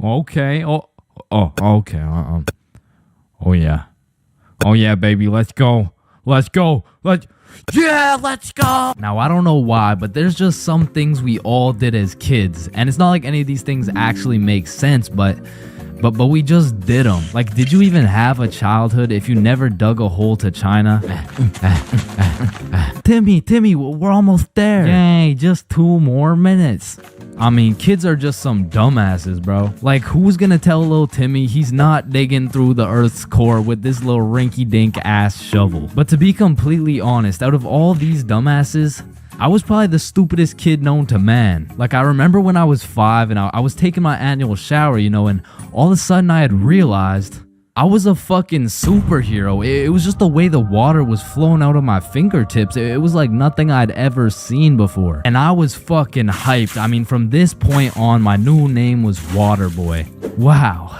Okay. Okay. Oh yeah. Oh yeah, baby. Let's go. Let's go. Yeah, let's go. Now, I don't know why, but there's just some things we all did as kids, and it's not like any of these things actually make sense, but we just did them. Like, did you even have a childhood if you never dug a hole to China? Timmy, we're almost there. Yay, just 2 more minutes. I mean, kids are just some dumbasses, bro. Like, who's gonna tell little Timmy he's not digging through the Earth's core with this little rinky-dink ass shovel? But to be completely honest, out of all these dumbasses, I was probably the stupidest kid known to man. Like, I remember when I was 5 and I was taking my annual shower, you know, and all of a sudden I had realized I was a fucking superhero. It was just the way the water was flowing out of my fingertips. It was like nothing I'd ever seen before. And I was fucking hyped. I mean, from this point on, my new name was Waterboy. Wow.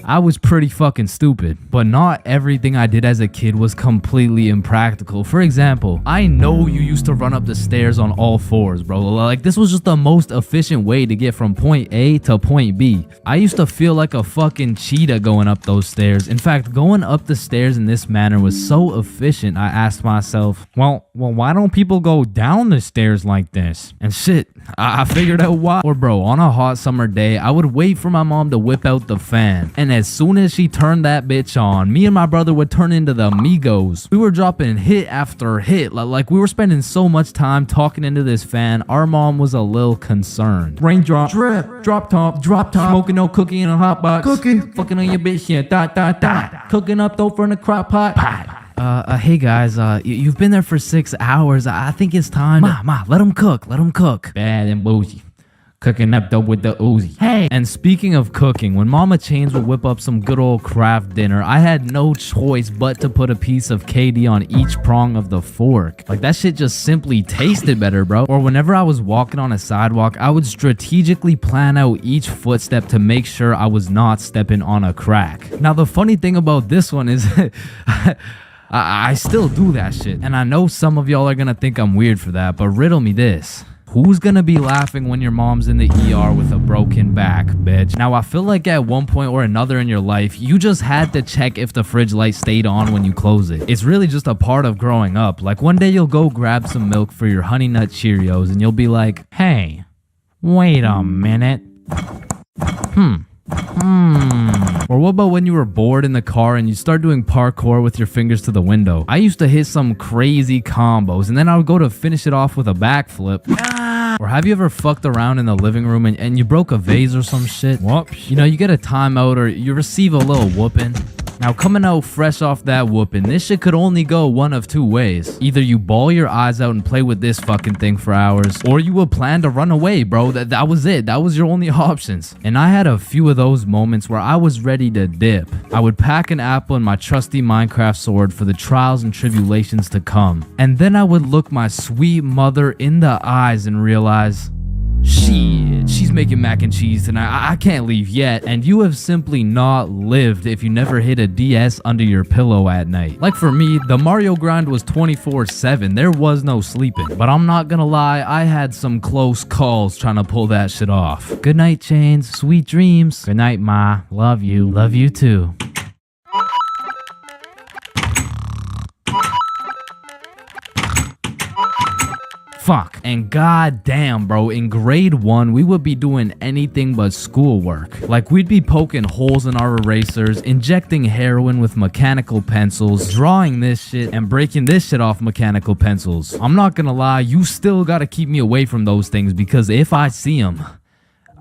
I was pretty fucking stupid, but not everything I did as a kid was completely impractical. For example, I know you used to run up the stairs on all 4s, bro. Like, this was just the most efficient way to get from point A to point B. I used to feel like a fucking cheetah going up those stairs. In fact, going up the stairs in this manner was so efficient, I asked myself, well, why don't people go down the stairs like this? And shit, I figured out why. Or bro, on a hot summer day, I would wait for my mom to whip out the fan, and as soon as she turned that bitch on, me and my brother would turn into the Migos. We were dropping hit after hit, like we were spending so much time talking into this fan, our mom was a little concerned. Raindrop, drip, drop top, smoking no cookie in a hot box, fucking on your bitch, yeah, cooking up dope from the crock pot. Hey guys, you've been there for 6 hours. I think it's time. Ma, let them cook. Bad and bougie. Cooking up dope with the Uzi. Hey! And speaking of cooking, when Mama Chains would whip up some good old craft dinner, I had no choice but to put a piece of KD on each prong of the fork. Like, that shit just simply tasted better, bro. Or whenever I was walking on a sidewalk, I would strategically plan out each footstep to make sure I was not stepping on a crack. Now, the funny thing about this one is I still do that shit. And I know some of y'all are gonna think I'm weird for that, but riddle me this. Who's gonna be laughing when your mom's in the ER with a broken back, bitch? Now, I feel like at one point or another in your life, you just had to check if the fridge light stayed on when you close it. It's really just a part of growing up. Like, one day you'll go grab some milk for your Honey Nut Cheerios and you'll be like, hey, wait a minute. Or what about when you were bored in the car and you start doing parkour with your fingers to the window? I used to hit some crazy combos and then I would go to finish it off with a backflip. Or have you ever fucked around in the living room and you broke a vase or some shit? Whoops. You know, you get a timeout or you receive a little whooping. Now, coming out fresh off that whooping, this shit could only go one of 2 ways. Either you bawl your eyes out and play with this fucking thing for hours, or you would plan to run away, bro. That was it. That was your only options. And I had a few of those moments where I was ready to dip. I would pack an apple and my trusty Minecraft sword for the trials and tribulations to come. And then I would look my sweet mother in the eyes and realize, shit, she's making mac and cheese tonight. I can't leave yet. And you have simply not lived if you never hid a DS under your pillow at night. Like for me, the Mario grind was 24/7. There was no sleeping. But I'm not gonna lie, I had some close calls trying to pull that shit off. Good night, Chains. Sweet dreams. Good night, Ma. Love you. Love you too. Fuck. And goddamn, bro, in grade 1, we would be doing anything but schoolwork. Like, we'd be poking holes in our erasers, injecting heroin with mechanical pencils, drawing this shit, and breaking this shit off mechanical pencils. I'm not gonna lie, you still gotta keep me away from those things, because if I see them,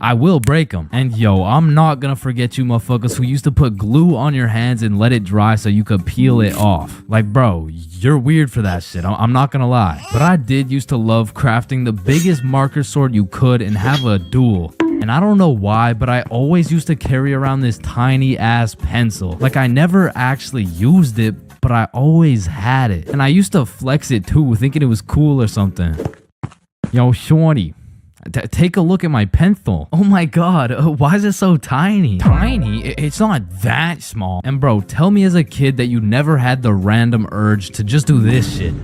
I will break them. And yo, I'm not gonna forget you motherfuckers who used to put glue on your hands and let it dry so you could peel it off. Like, bro, you're weird for that shit. I'm not gonna lie. But I did used to love crafting the biggest marker sword you could and have a duel. And I don't know why, but I always used to carry around this tiny ass pencil. Like, I never actually used it, but I always had it. And I used to flex it too, thinking it was cool or something. Yo, shorty. Take a look at my pencil. Oh my god, why is it so tiny? Tiny? It's not that small. And bro, tell me as a kid that you never had the random urge to just do this shit.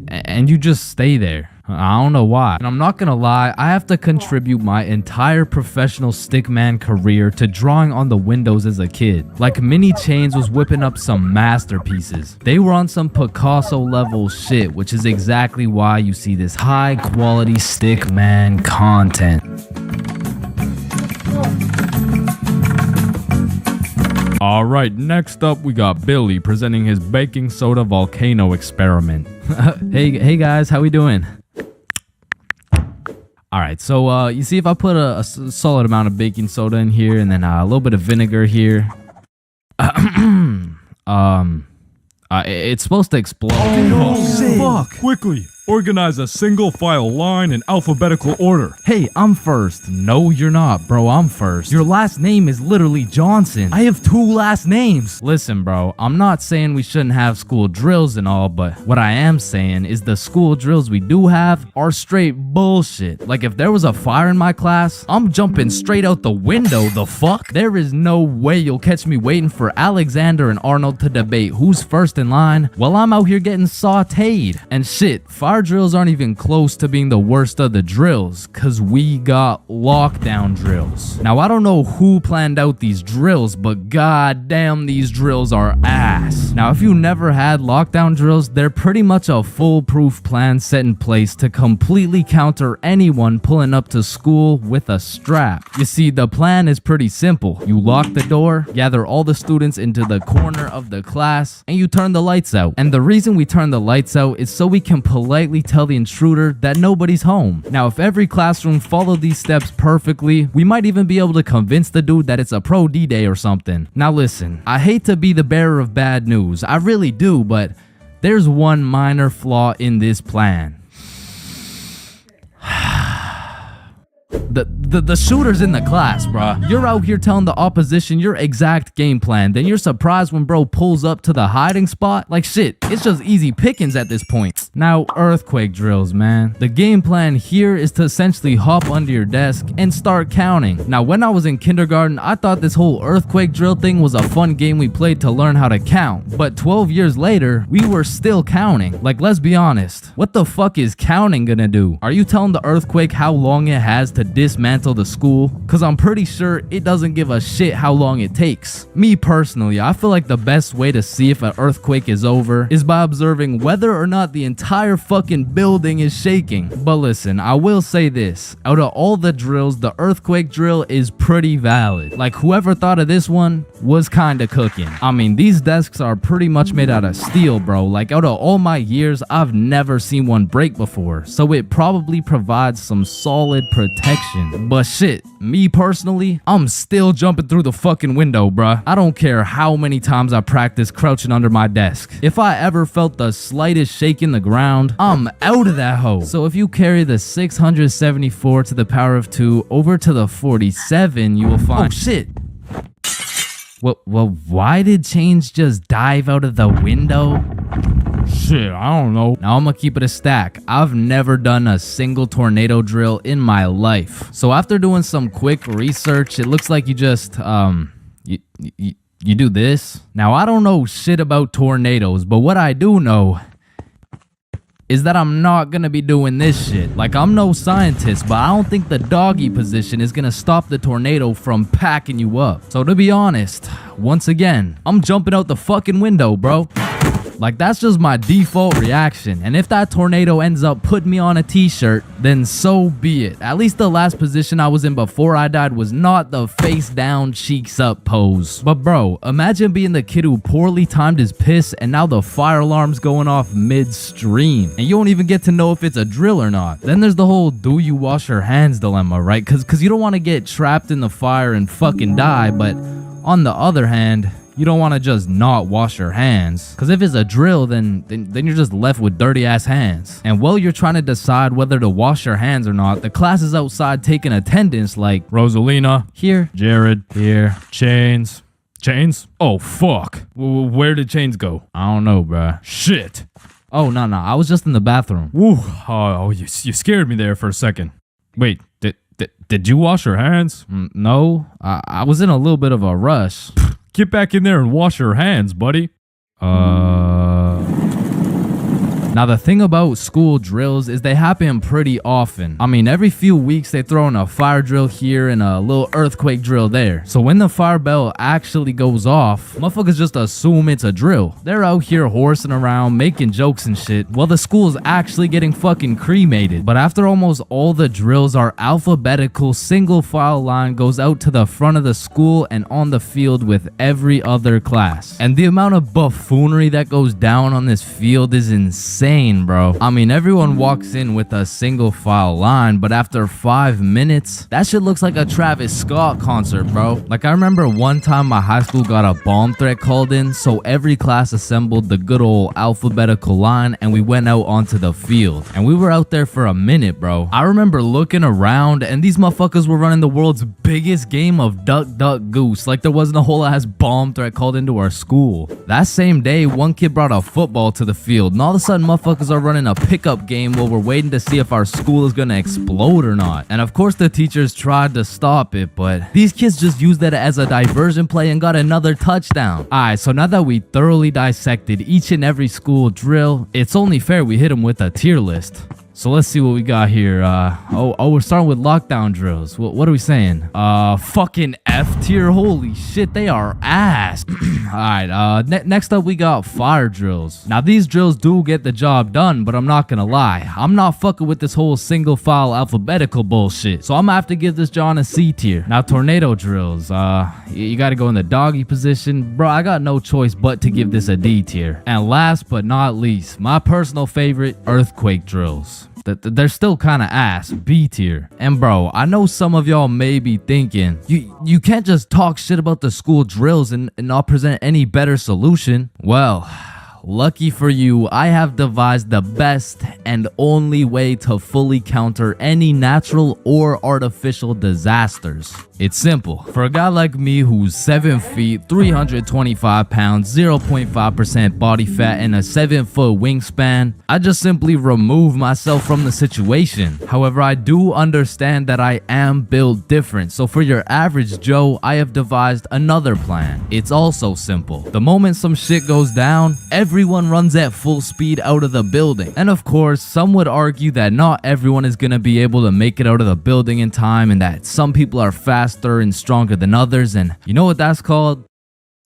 And you just stay there. I don't know why. And I'm not gonna lie, I have to contribute my entire professional stickman career to drawing on the windows as a kid. Like Mini Chains was whipping up some masterpieces. They were on some Picasso level shit, which is exactly why you see this high quality stickman content. Alright, next up we got Billy presenting his baking soda volcano experiment. Hey guys, how we doing? Alright, so you see if I put a solid amount of baking soda in here and then a little bit of vinegar here. It's supposed to explode. Oh, fuck! Quickly! Organize a single file line in alphabetical order. Hey, I'm first. No, you're not, bro. I'm first. Your last name is literally Johnson. I have 2 last names. Listen, bro, I'm not saying we shouldn't have school drills and all, but what I am saying is the school drills we do have are straight bullshit. Like, if there was a fire in my class, I'm jumping straight out the window. The fuck? There is no way you'll catch me waiting for Alexander and Arnold to debate who's first in line while I'm out here getting sauteed. And shit, fire drills aren't even close to being the worst of the drills, cause we got lockdown drills. Now I don't know who planned out these drills, but goddamn these drills are ass. Now if you never had lockdown drills, they're pretty much a foolproof plan set in place to completely counter anyone pulling up to school with a strap. You see, the plan is pretty simple. You lock the door, gather all the students into the corner of the class, and you turn the lights out. And the reason we turn the lights out is so we can politely tell the intruder that nobody's home. Now, if every classroom followed these steps perfectly, we might even be able to convince the dude that it's a pro D-Day or something. Now listen, I hate to be the bearer of bad news, I really do, but there's one minor flaw in this plan. The shooter's in the class, bruh. You're out here telling the opposition your exact game plan, then you're surprised when bro pulls up to the hiding spot? Like shit, it's just easy pickings at this point. Now, earthquake drills, man. The game plan here is to essentially hop under your desk and start counting. Now, when I was in kindergarten, I thought this whole earthquake drill thing was a fun game we played to learn how to count. But 12 years later, we were still counting. Like, let's be honest. What the fuck is counting gonna do? Are you telling the earthquake how long it has to dismantle the school? Cause I'm pretty sure it doesn't give a shit how long it takes. Me personally, I feel like the best way to see if an earthquake is over is by observing whether or not the entire fucking building is shaking. But listen, I will say this, out of all the drills, the earthquake drill is pretty valid. Like, whoever thought of this one was kinda cooking. I mean, these desks are pretty much made out of steel, bro. Like, out of all my years, I've never seen one break before, so it probably provides some solid protection. But shit, me personally, I'm still jumping through the fucking window, bruh. I don't care how many times I practice crouching under my desk. If I ever felt the slightest shake in the ground, I'm out of that hole. So if you carry the 674 to the power of 2 over to the 47, you will find— oh shit. Well, why did Chains just dive out of the window? Shit, I don't know. Now I'm gonna keep it a stack. I've never done a single tornado drill in my life. So after doing some quick research, it looks like you just, you do this. Now I don't know shit about tornadoes, but what I do know is that I'm not gonna be doing this shit. Like, I'm no scientist, but I don't think the doggy position is gonna stop the tornado from packing you up. So to be honest, once again, I'm jumping out the fucking window, bro. Like, that's just my default reaction. And if that tornado ends up putting me on a t-shirt, then so be it. At least the last position I was in before I died was not the face down, cheeks up pose. But bro, imagine being the kid who poorly timed his piss and now the fire alarm's going off midstream. And you don't even get to know if it's a drill or not. Then there's the whole do you wash your hands dilemma, right? Cause you don't want to get trapped in the fire and fucking die, but on the other hand, you don't want to just not wash your hands. Because if it's a drill, then you're just left with dirty ass hands. And while you're trying to decide whether to wash your hands or not, the class is outside taking attendance like Rosalina. Here. Jared. Here. Chains. Chains? Oh, fuck. Where did Chains go? I don't know, bruh. Shit. Oh, no. I was just in the bathroom. Woo. Oh, you scared me there for a second. Wait, did you wash your hands? No. I was in a little bit of a rush. Get back in there and wash your hands, buddy. Now the thing about school drills is they happen pretty often. I mean, every few weeks they throw in a fire drill here and a little earthquake drill there. So when the fire bell actually goes off, motherfuckers just assume it's a drill. They're out here horsing around, making jokes and shit, while the school's actually getting fucking cremated. But after almost all the drills are alphabetical, single file line goes out to the front of the school and on the field with every other class. And the amount of buffoonery that goes down on this field is insane, bro. I mean, everyone walks in with a single file line, but after 5 minutes, that shit looks like a Travis Scott concert, bro. Like, I remember one time my high school got a bomb threat called in, so every class assembled the good old alphabetical line and we went out onto the field. And we were out there for a minute, bro. I remember looking around and these motherfuckers were running the world's biggest game of duck, duck, goose, like there wasn't a whole ass bomb threat called into our school. That same day, one kid brought a football to the field, and all of a sudden motherfuckers are running a pickup game while we're waiting to see if our school is gonna explode or not. And of course the teachers tried to stop it, but these kids just used that as a diversion play and got another touchdown. Alright, so now that we thoroughly dissected each and every school drill, it's only fair we hit them with a tier list. So let's see what we got here. We're starting with lockdown drills. What are we saying? Fucking F tier. Holy shit, they are ass. Alright, next up we got fire drills. Now these drills do get the job done, but I'm not gonna lie, I'm not fucking with this whole single file alphabetical bullshit. So I'm gonna have to give this John a C tier. Now tornado drills. You gotta go in the doggy position. Bro, I got no choice but to give this a D tier. And last but not least, my personal favorite, earthquake drills. They're still kind of ass, B tier. And bro, I know some of y'all may be thinking, you can't just talk shit about the school drills and not present any better solution. Well, lucky for you, I have devised the best and only way to fully counter any natural or artificial disasters. It's simple. For a guy like me who's 7 feet, 325 pounds, 0.5% body fat, and a 7-foot wingspan, I just simply remove myself from the situation. However, I do understand that I am built different, so for your average Joe, I have devised another plan. It's also simple. The moment some shit goes down, everyone runs at full speed out of the building. And of course, some would argue that not everyone is gonna be able to make it out of the building in time and that some people are faster and stronger than others, and you know what that's called?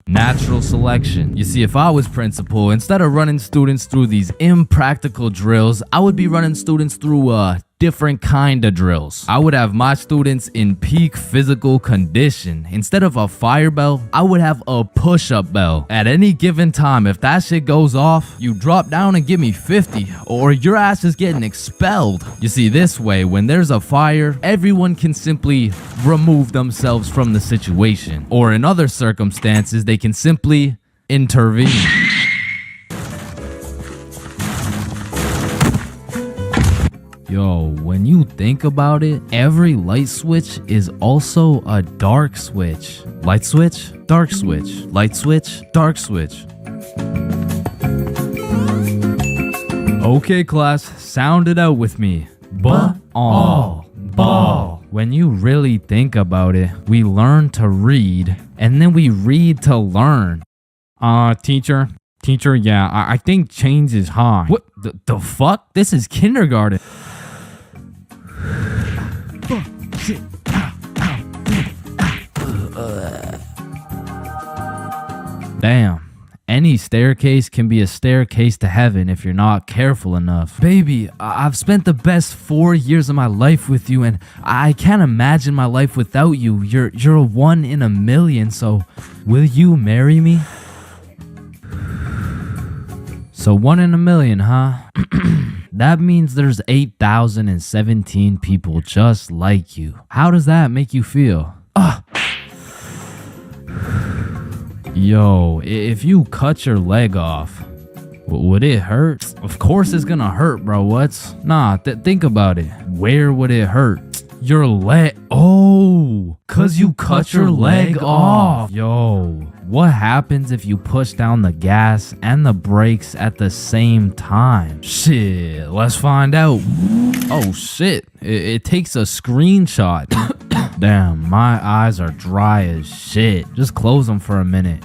Natural selection. You see, if I was principal, instead of running students through these impractical drills, I would be running students through different kind of drills. I would have my students in peak physical condition. Instead of a fire bell, I would have a push-up bell. At any given time, if that shit goes off, you drop down and give me 50, or your ass is getting expelled. You see, this way, when there's a fire, everyone can simply remove themselves from the situation. Or in other circumstances, they can simply intervene. Yo, when you think about it, every light switch is also a dark switch. Light switch, dark switch. Light switch, dark switch. Okay, class, sound it out with me. Ball. When you really think about it, we learn to read, and then we read to learn. Teacher, yeah, I think change is high. What the fuck? This is kindergarten. Damn. Any staircase can be a staircase to heaven if you're not careful enough. Baby, I've spent the best 4 years of my life with you, and I can't imagine my life without you. You're a 1 in a million, so will you marry me? So 1 in a million, huh? That means there's 8,017 people just like you. How does that make you feel? Yo, if you cut your leg off, would it hurt? Of course it's gonna hurt, bro. Think about it. Where would it hurt? Your leg. Oh, cause you cut your leg off. Yo, what happens if you push down the gas and the brakes at the same time? Shit, let's find out. Oh shit, it takes a screenshot. Damn, my eyes are dry as shit. Just close them for a minute.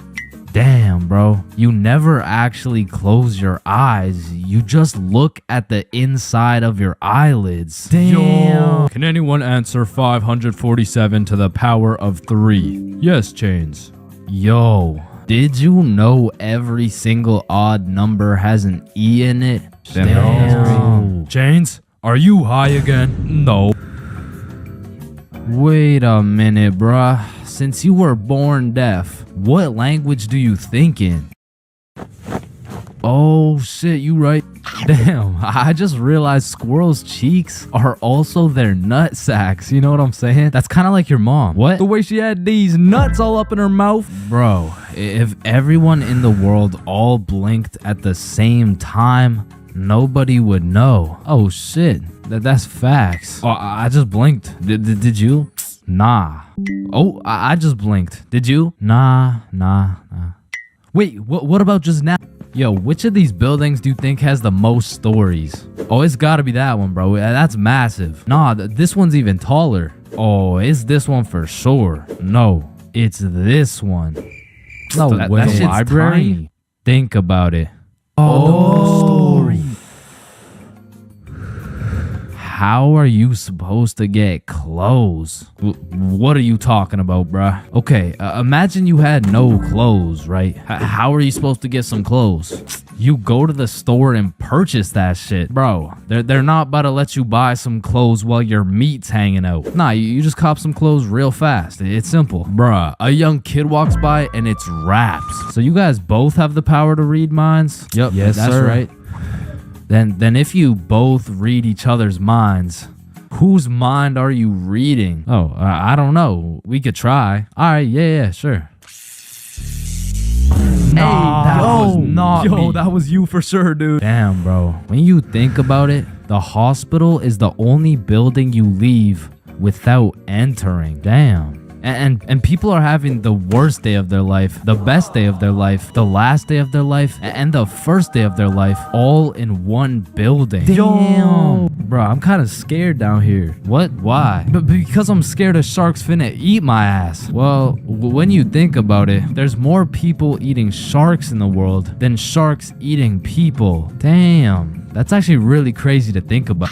Damn, bro. You never actually close your eyes. You just look at the inside of your eyelids. Damn. Yo. Can anyone answer 547 to the power of 3? Yes, Chains. Yo, did you know every single odd number has an E in it? Damn. Chains, are you high again? No. Wait a minute, bruh. Since you were born deaf, what language do you think in? Oh shit, you right. Damn, I just realized squirrels' cheeks are also their nut sacks. You know what I'm saying? That's kind of like your mom. What? The way she had these nuts all up in her mouth. Bro, if everyone in the world all blinked at the same time, nobody would know. Oh shit, that's facts. Oh, I just blinked. Did you? Nah. Oh, I just blinked. Did you? Nah. Wait, what about just now? Yo, which of these buildings do you think has the most stories? Oh, it's gotta be that one, bro. That's massive. Nah, this one's even taller. Oh, it's this one for sure. No, it's this one. No way. That shit's tiny. Think about it. Oh, story. How are you supposed to get clothes? What are you talking about, bruh? Okay, imagine you had no clothes, right? How are you supposed to get some clothes? You go to the store and purchase that shit. Bro, they're not about to let you buy some clothes while your meat's hanging out. Nah, you just cop some clothes real fast. It's simple. Bruh, a young kid walks by and it's raps. So you guys both have the power to read minds? Yep, yes, that's sir. Right. Then if you both read each other's minds, whose mind are you reading? Oh, I don't know. We could try. All right, yeah, sure. Nah, that was not me. That was you for sure, dude. Damn, bro. When you think about it, the hospital is the only building you leave without entering. Damn. And people are having the worst day of their life, the best day of their life, the last day of their life, and the first day of their life all in one building. Damn. Bro, I'm kind of scared down here. What? Why? But because I'm scared a shark's finna eat my ass. Well, when you think about it, there's more people eating sharks in the world than sharks eating people. Damn. That's actually really crazy to think about.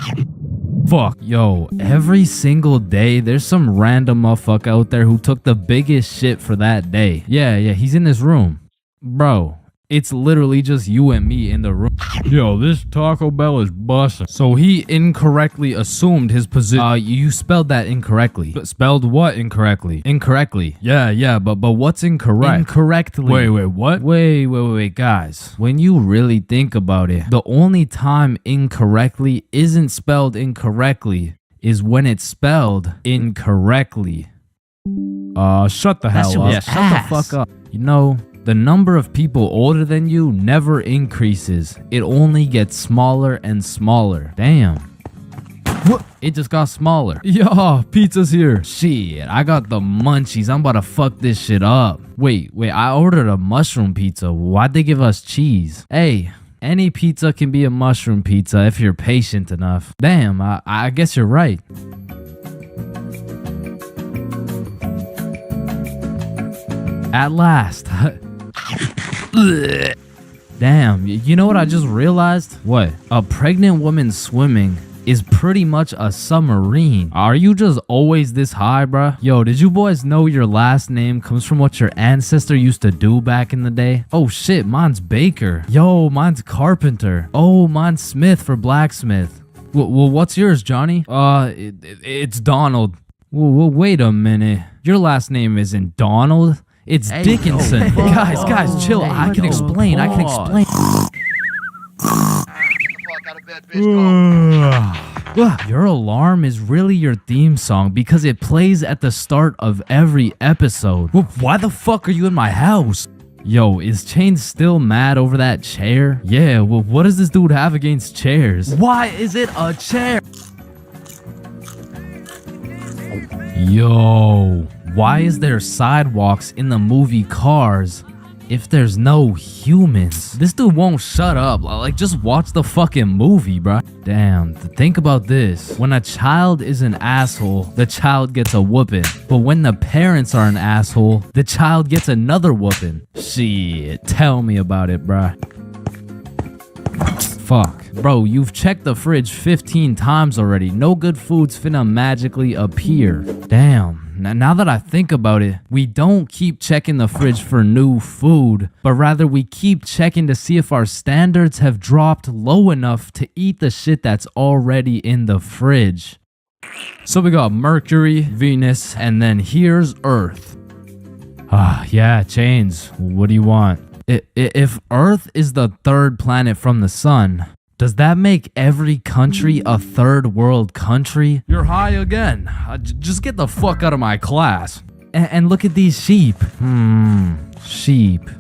Fuck, yo, every single day there's some random motherfucker out there who took the biggest shit for that day. Yeah, he's in this room. Bro, it's literally just you and me in the room. Yo, this Taco Bell is busting. So he incorrectly assumed his position. You spelled that incorrectly. But spelled what incorrectly? Incorrectly. Yeah, but what's incorrect? Incorrectly. Wait, what? Wait, guys. When you really think about it, the only time incorrectly isn't spelled incorrectly is when it's spelled incorrectly. Shut the hell up. Yeah, shut the fuck up. You know, the number of people older than you never increases. It only gets smaller and smaller. Damn. What? It just got smaller. Yo, pizza's here. Shit, I got the munchies. I'm about to fuck this shit up. Wait, I ordered a mushroom pizza. Why'd they give us cheese? Hey, any pizza can be a mushroom pizza if you're patient enough. Damn, I guess you're right. At last. Damn, you know what I just realized? What? A pregnant woman swimming is pretty much a submarine. Are you just always this high, bruh? Yo, did you boys know your last name comes from what your ancestor used to do back in the day? Oh shit, mine's Baker. Yo, mine's Carpenter. Oh, mine's Smith for blacksmith. Well, what's yours, Johnny? It's Donald. Well, wait a minute. Your last nname isn't Donald. It's Dickinson. Guys, chill. I can explain. Your alarm is really your theme song because it plays at the start of every episode. Well, why the fuck are you in my house? Yo, is Chains still mad over that chair? Yeah, well, what does this dude have against chairs? Why is it a chair? Yo, why is there sidewalks in the movie Cars If there's no humans, this dude won't shut up. Like, just watch the fucking movie, bruh. Damn, think about this. When a child is an asshole, the child gets a whooping. But when the parents are an asshole, the child gets another whooping. Shit, tell me about it, bruh. Fuck. Bro, you've checked the fridge 15 times already. No good food's finna magically appear. Damn. Now that I think about it, we don't keep checking the fridge for new food, but rather we keep checking to see if our standards have dropped low enough to eat the shit that's already in the fridge. So we got Mercury, Venus, and then here's Earth. Yeah, Chains, what do you want? If Earth is the third planet from the sun, does that make every country a third world country? You're high again. Just get the fuck out of my class. And look at these sheep. Sheep.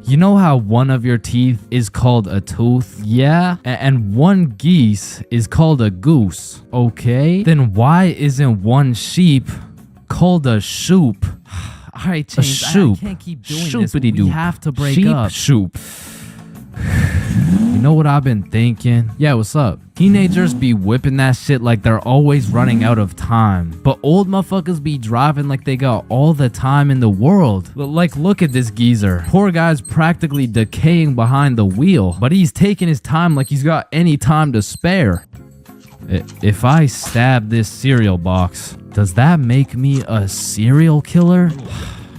You know how one of your teeth is called a tooth? Yeah? And one geese is called a goose. Okay? Then why isn't one sheep called a shoop? All right, Chains, I can't keep doing this. We have to break up. Shoop. You know what I've been thinking? Yeah, what's up? Teenagers be whipping that shit like they're always running out of time. But old motherfuckers be driving like they got all the time in the world. Like, look at this geezer. Poor guy's practically decaying behind the wheel. But he's taking his time like he's got any time to spare. If I stab this cereal box, does that make me a serial killer?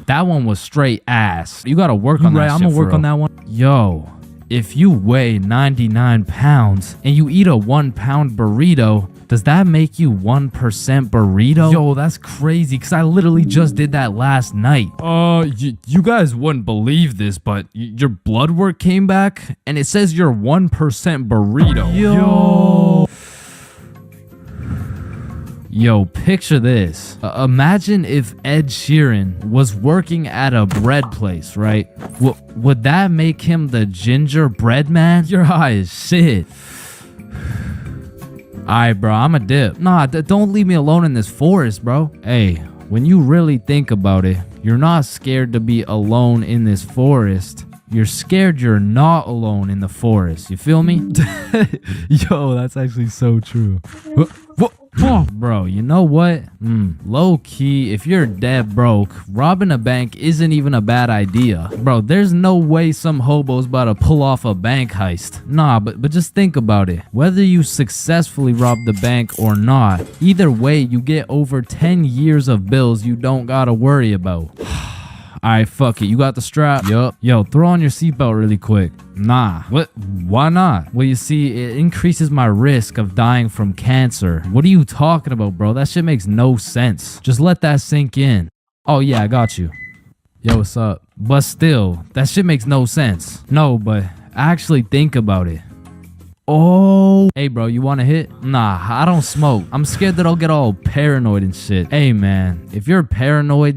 That one was straight ass. You gotta work on that shit. I'm gonna work on that one. Yo, if you weigh 99 pounds and you eat a 1 pound burrito, does that make you 1% burrito? Yo, that's crazy, because I literally just did that last night. You guys wouldn't believe this, but your blood work came back and it says you're 1% burrito. Yo, picture this. Imagine if Ed Sheeran was working at a bread place, right? Would that make him the gingerbread man? You're high as shit. Alright, bro, I'm a dip. Nah, don't leave me alone in this forest, bro. Hey, when you really think about it, you're not scared to be alone in this forest. You're scared you're not alone in the forest. You feel me? Yo, that's actually so true. Bro, you know what? Low key, if you're dead broke, robbing a bank isn't even a bad idea. Bro, there's no way some hobo's about to pull off a bank heist. Nah, but just think about it. Whether you successfully rob the bank or not, either way, you get over 10 years of bills you don't gotta worry about. Alright, fuck it. You got the strap? Yup. Yo, throw on your seatbelt really quick. Nah. What? Why not? Well, you see, it increases my risk of dying from cancer. What are you talking about, bro? That shit makes no sense. Just let that sink in. Oh, yeah, I got you. Yo, what's up? But still, that shit makes no sense. No, but actually think about it. Oh, hey bro, you want to hit? Nah, I don't smoke. I'm scared that I'll get all paranoid and shit. Hey man, if you're paranoid,